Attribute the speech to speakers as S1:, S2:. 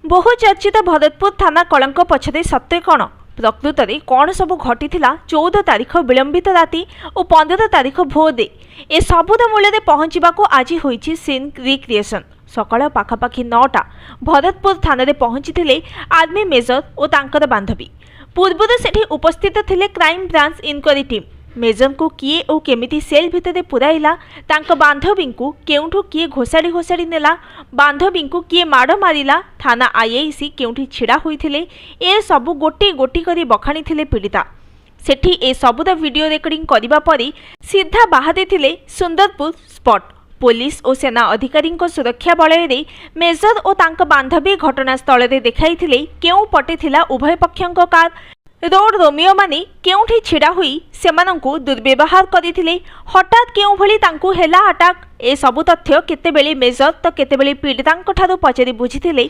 S1: बहुचर्चित भरतपुर थाना कलंक पछरे सत्य कौन प्रकृत में कौन सब घटी 14 तारीख विलंबित राति और 15 तारीख भोर ए सबुद मूल पहुंचा आज होईछि सीन रिक्रिएशन। सकाळ पाखापाखि 9टा भरतपुर थाना पहुंची आर्मी मेजर और तांकर बांधवी। पूर्वर सेठी उपस्थित थिले crime branch inquiry team. Major को किए और केमिति सेल भितर पुराइला, तांक बांधवी को केउठु किए घोषाड़ी घोषाड़ी नेला, बांधवी को किए माड़ मारिला, थाना आईआईसी केउठी छिड़ा होइथिले, ए सबु गोटी गोटी करी बखाणी थिले पीड़िता। सेठी ए सबुदा वीडियो रेकर्डिंग करिबा परी सीधा बाहादे थिले सुंदरपुर स्पॉट। पुलिस और सेना अधिकारी सुरक्षा बलय रे मेजर और तांक बांधवी घटनास्थल रे देखाइथिले केउ पटे थिला उभय पक्षंक कार। रोड रोमियो माने केउठी छिड़ा हुई सेमानंकु दुर्व्यवहार करिथिले, हठात केउ भली तांकु हेला अटैक। ए सबु तथ्य केतेबेले मेजर तो केतेबेले पीड़ितांक ठारू पचारि बुझिथिले।